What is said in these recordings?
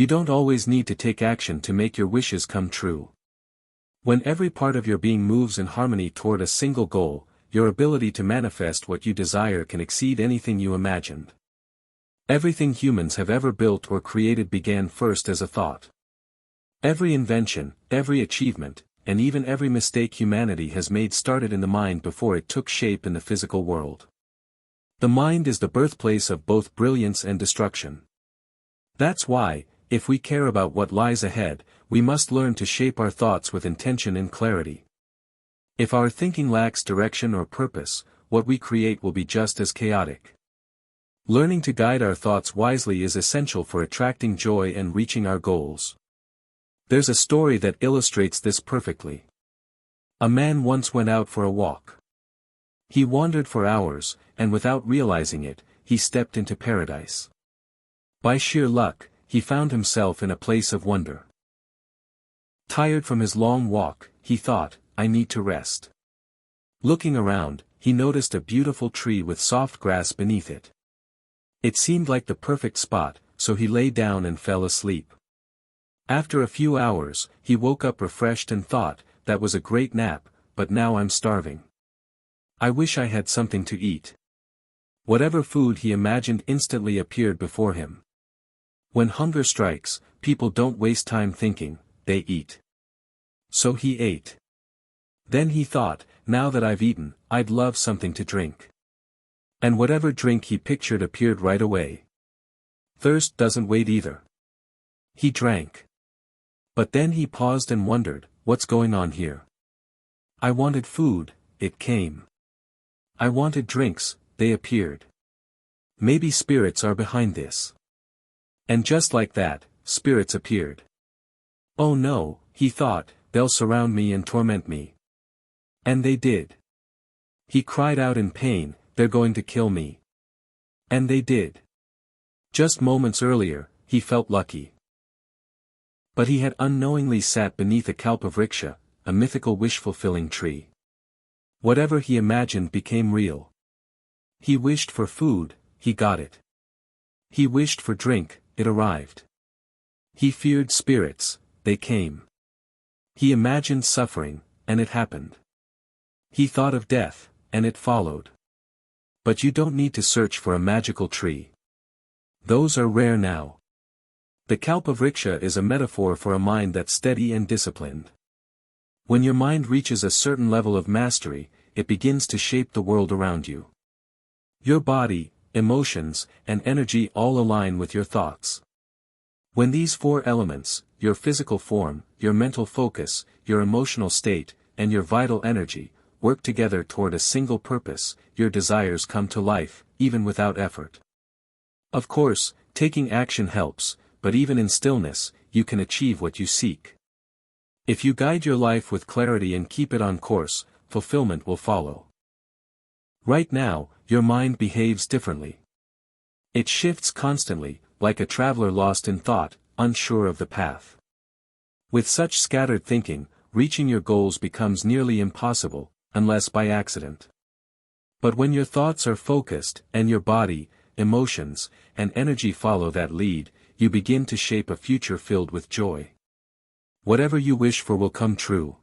You don't always need to take action to make your wishes come true. When every part of your being moves in harmony toward a single goal, your ability to manifest what you desire can exceed anything you imagined. Everything humans have ever built or created began first as a thought. Every invention, every achievement, and even every mistake humanity has made started in the mind before it took shape in the physical world. The mind is the birthplace of both brilliance and destruction. That's why, if we care about what lies ahead, we must learn to shape our thoughts with intention and clarity. If our thinking lacks direction or purpose, what we create will be just as chaotic. Learning to guide our thoughts wisely is essential for attracting joy and reaching our goals. There's a story that illustrates this perfectly. A man once went out for a walk. He wandered for hours, and without realizing it, he stepped into paradise. By sheer luck, he found himself in a place of wonder. Tired from his long walk, he thought, I need to rest. Looking around, he noticed a beautiful tree with soft grass beneath it. It seemed like the perfect spot, so he lay down and fell asleep. After a few hours, he woke up refreshed and thought, that was a great nap, but now I'm starving. I wish I had something to eat. Whatever food he imagined instantly appeared before him. When hunger strikes, people don't waste time thinking, they eat. So he ate. Then he thought, now that I've eaten, I'd love something to drink. And whatever drink he pictured appeared right away. Thirst doesn't wait either. He drank. But then he paused and wondered, what's going on here? I wanted food, it came. I wanted drinks, they appeared. Maybe spirits are behind this. And just like that, spirits appeared. Oh no, he thought, they'll surround me and torment me. And they did. He cried out in pain, they're going to kill me. And they did. Just moments earlier, he felt lucky. But he had unknowingly sat beneath a kalpavriksha, a mythical wish-fulfilling tree. Whatever he imagined became real. He wished for food, he got it. He wished for drink, it arrived. He feared spirits, they came. He imagined suffering, and it happened. He thought of death, and it followed. But you don't need to search for a magical tree. Those are rare now. The kalpavriksha is a metaphor for a mind that's steady and disciplined. When your mind reaches a certain level of mastery, it begins to shape the world around you. Your body, emotions, and energy all align with your thoughts. When these four elements, your physical form, your mental focus, your emotional state, and your vital energy, work together toward a single purpose, your desires come to life, even without effort. Of course, taking action helps, but even in stillness, you can achieve what you seek. If you guide your life with clarity and keep it on course, fulfillment will follow. Right now, your mind behaves differently. It shifts constantly, like a traveler lost in thought, unsure of the path. With such scattered thinking, reaching your goals becomes nearly impossible, unless by accident. But when your thoughts are focused, and your body, emotions, and energy follow that lead, you begin to shape a future filled with joy. Whatever you wish for will come true.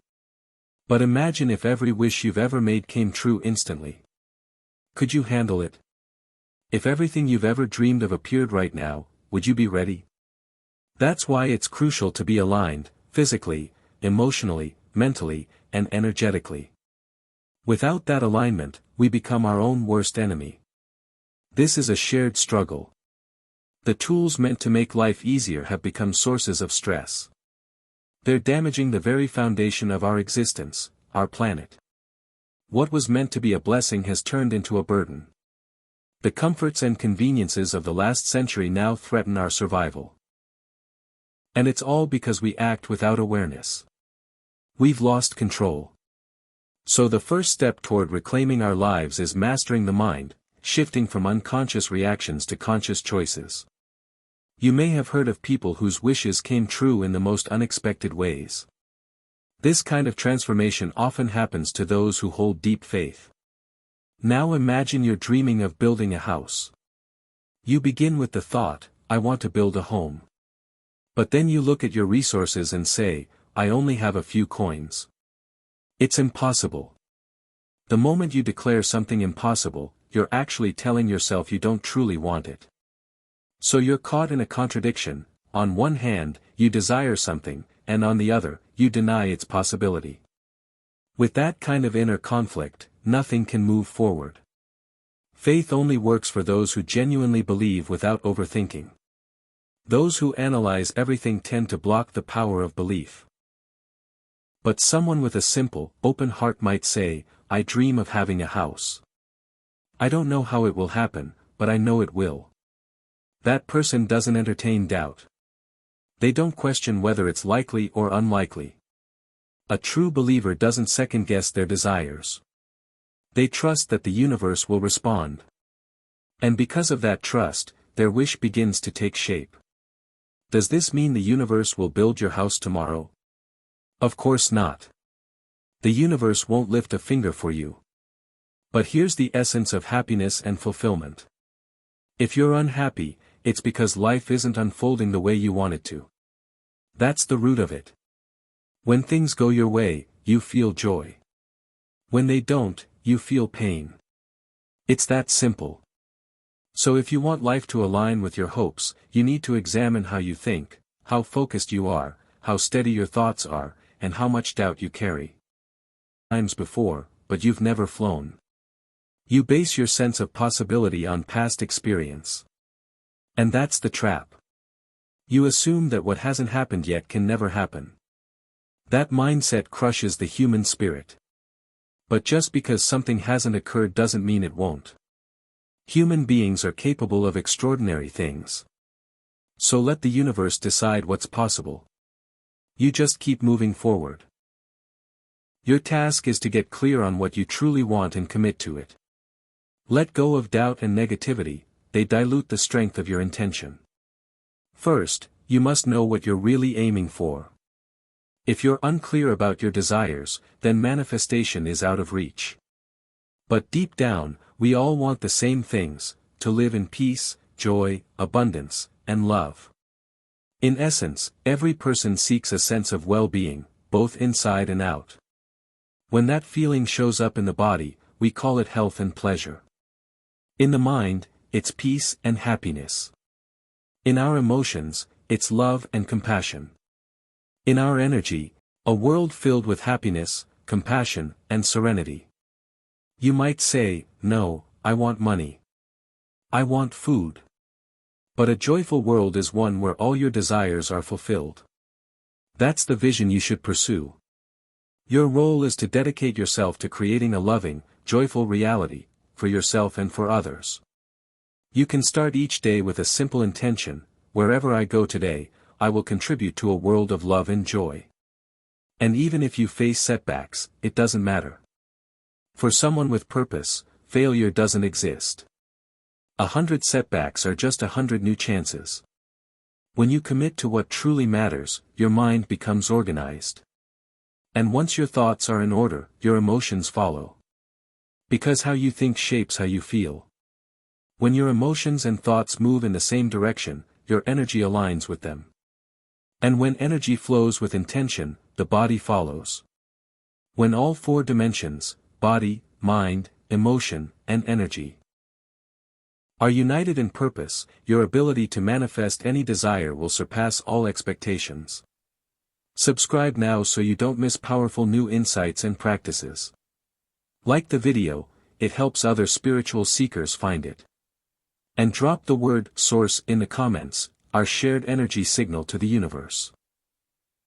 But imagine if every wish you've ever made came true instantly. Could you handle it? If everything you've ever dreamed of appeared right now, would you be ready? That's why it's crucial to be aligned, physically, emotionally, mentally, and energetically. Without that alignment, we become our own worst enemy. This is a shared struggle. The tools meant to make life easier have become sources of stress. They're damaging the very foundation of our existence, our planet. What was meant to be a blessing has turned into a burden. The comforts and conveniences of the last century now threaten our survival. And it's all because we act without awareness. We've lost control. So the first step toward reclaiming our lives is mastering the mind, shifting from unconscious reactions to conscious choices. You may have heard of people whose wishes came true in the most unexpected ways. This kind of transformation often happens to those who hold deep faith. Now imagine you're dreaming of building a house. You begin with the thought, I want to build a home. But then you look at your resources and say, I only have a few coins. It's impossible. The moment you declare something impossible, you're actually telling yourself you don't truly want it. So you're caught in a contradiction. On one hand, you desire something, and on the other, you deny its possibility. With that kind of inner conflict, nothing can move forward. Faith only works for those who genuinely believe without overthinking. Those who analyze everything tend to block the power of belief. But someone with a simple, open heart might say, I dream of having a house. I don't know how it will happen, but I know it will. That person doesn't entertain doubt. They don't question whether it's likely or unlikely. A true believer doesn't second-guess their desires. They trust that the universe will respond. And because of that trust, their wish begins to take shape. Does this mean the universe will build your house tomorrow? Of course not. The universe won't lift a finger for you. But here's the essence of happiness and fulfillment. If you're unhappy, it's because life isn't unfolding the way you want it to. That's the root of it. When things go your way, you feel joy. When they don't, you feel pain. It's that simple. So if you want life to align with your hopes, you need to examine how you think, how focused you are, how steady your thoughts are, and how much doubt you carry. Times before, but you've never flown. You base your sense of possibility on past experience. And that's the trap. You assume that what hasn't happened yet can never happen. That mindset crushes the human spirit. But just because something hasn't occurred doesn't mean it won't. Human beings are capable of extraordinary things. So let the universe decide what's possible. You just keep moving forward. Your task is to get clear on what you truly want and commit to it. Let go of doubt and negativity, they dilute the strength of your intention. First, you must know what you're really aiming for. If you're unclear about your desires, then manifestation is out of reach. But deep down, we all want the same things, to live in peace, joy, abundance, and love. In essence, every person seeks a sense of well-being, both inside and out. When that feeling shows up in the body, we call it health and pleasure. In the mind, it's peace and happiness. In our emotions, it's love and compassion. In our energy, a world filled with happiness, compassion, and serenity. You might say, no, I want money. I want food. But a joyful world is one where all your desires are fulfilled. That's the vision you should pursue. Your role is to dedicate yourself to creating a loving, joyful reality, for yourself and for others. You can start each day with a simple intention: wherever I go today, I will contribute to a world of love and joy. And even if you face setbacks, it doesn't matter. For someone with purpose, failure doesn't exist. 100 setbacks are just 100 new chances. When you commit to what truly matters, your mind becomes organized. And once your thoughts are in order, your emotions follow. Because how you think shapes how you feel. When your emotions and thoughts move in the same direction, your energy aligns with them. And when energy flows with intention, the body follows. When all four dimensions, body, mind, emotion, and energy, are united in purpose, your ability to manifest any desire will surpass all expectations. Subscribe now so you don't miss powerful new insights and practices. Like the video, it helps other spiritual seekers find it. And drop the word source in the comments, our shared energy signal to the universe.